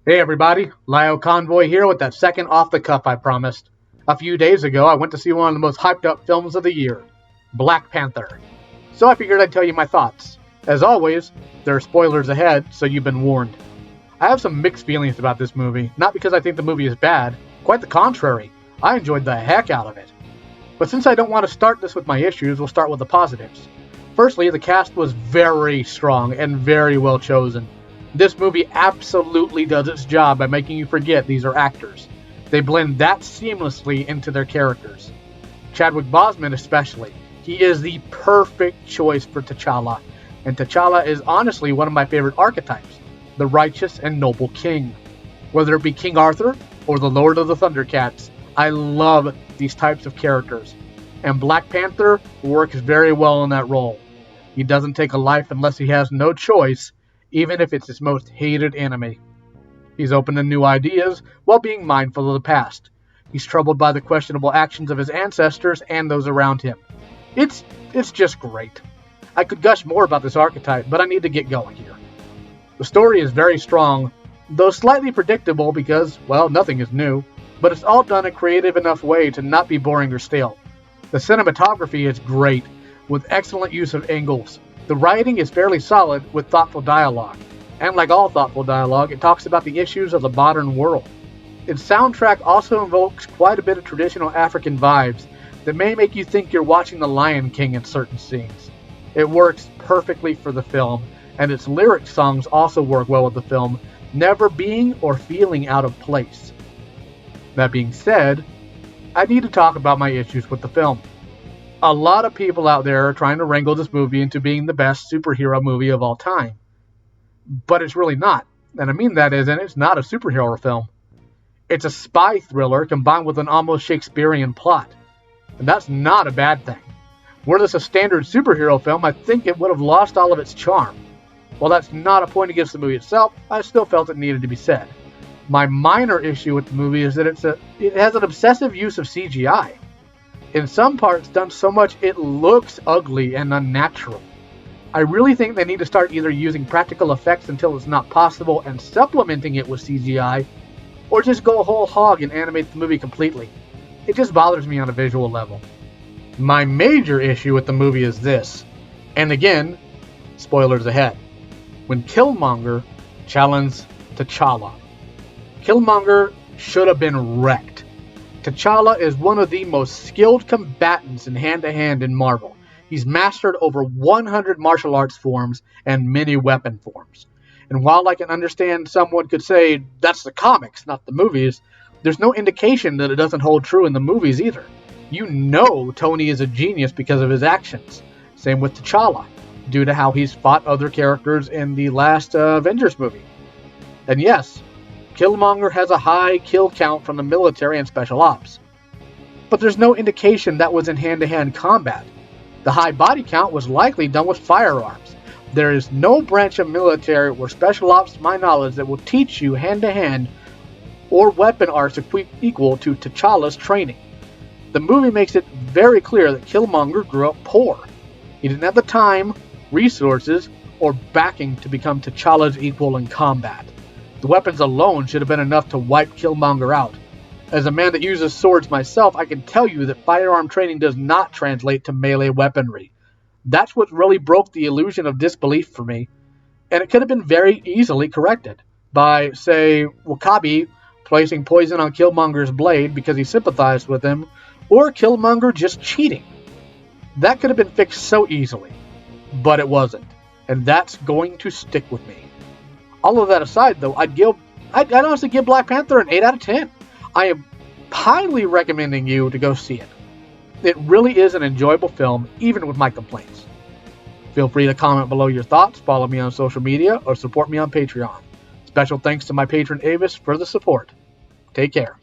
Hey everybody, Lio Convoy here with that second off the cuff I promised. A few days ago, I went to see one of the most hyped up films of the year, Black Panther. So I figured I'd tell you my thoughts. As always, there are spoilers ahead, so you've been warned. I have some mixed feelings about this movie, not because I think the movie is bad, quite the contrary. I enjoyed the heck out of it. But since I don't want to start this with my issues, we'll start with the positives. Firstly, the cast was very strong and very well chosen. This movie absolutely does its job by making you forget these are actors. They blend that seamlessly into their characters. Chadwick Boseman especially. He is the perfect choice for T'Challa, and T'Challa is honestly one of my favorite archetypes, the righteous and noble king. Whether it be King Arthur or the Lord of the Thundercats, I love these types of characters, and Black Panther works very well in that role. He doesn't take a life unless he has no choice, even if it's his most hated enemy. He's open to new ideas while being mindful of the past. He's troubled by the questionable actions of his ancestors and those around him. It's just great. I could gush more about this archetype, but I need to get going here. The story is very strong, though slightly predictable because, well, nothing is new, but it's all done in a creative enough way to not be boring or stale. The cinematography is great, with excellent use of angles. The writing is fairly solid with thoughtful dialogue, and like all thoughtful dialogue, it talks about the issues of the modern world. Its soundtrack also invokes quite a bit of traditional African vibes that may make you think you're watching The Lion King in certain scenes. It works perfectly for the film, and its lyric songs also work well with the film, never being or feeling out of place. That being said, I need to talk about my issues with the film. A lot of people out there are trying to wrangle this movie into being the best superhero movie of all time. But it's really not. And I mean that as in it's not a superhero film. It's a spy thriller combined with an almost Shakespearean plot. And that's not a bad thing. Were this a standard superhero film, I think it would have lost all of its charm. While that's not a point against the movie itself, I still felt it needed to be said. My minor issue with the movie is that it has an obsessive use of CGI. In some parts done so much it looks ugly and unnatural. I really think they need to start either using practical effects until it's not possible and supplementing it with CGI, or just go whole hog and animate the movie completely. It just bothers me on a visual level. My major issue with the movie is this, and again, spoilers ahead. When Killmonger challenged T'Challa. Killmonger should have been wrecked. T'Challa is one of the most skilled combatants in hand-to-hand in Marvel. He's mastered over 100 martial arts forms and many weapon forms. And while I can understand someone could say that's the comics, not the movies, there's no indication that it doesn't hold true in the movies either. You know Tony is a genius because of his actions. Same with T'Challa, due to how he's fought other characters in the last Avengers movie. And yes, Killmonger has a high kill count from the military and special ops. But there's no indication that was in hand-to-hand combat. The high body count was likely done with firearms. There is no branch of military or special ops to my knowledge that will teach you hand-to-hand or weapon arts equal to T'Challa's training. The movie makes it very clear that Killmonger grew up poor. He didn't have the time, resources, or backing to become T'Challa's equal in combat. The weapons alone should have been enough to wipe Killmonger out. As a man that uses swords myself, I can tell you that firearm training does not translate to melee weaponry. That's what really broke the illusion of disbelief for me, and it could have been very easily corrected by, say, Wakabi placing poison on Killmonger's blade because he sympathized with him, or Killmonger just cheating. That could have been fixed so easily, but it wasn't, and that's going to stick with me. All of that aside, though, I'd honestly give Black Panther an 8 out of 10. I am highly recommending you to go see it. It really is an enjoyable film, even with my complaints. Feel free to comment below your thoughts, follow me on social media, or support me on Patreon. Special thanks to my patron Avis for the support. Take care.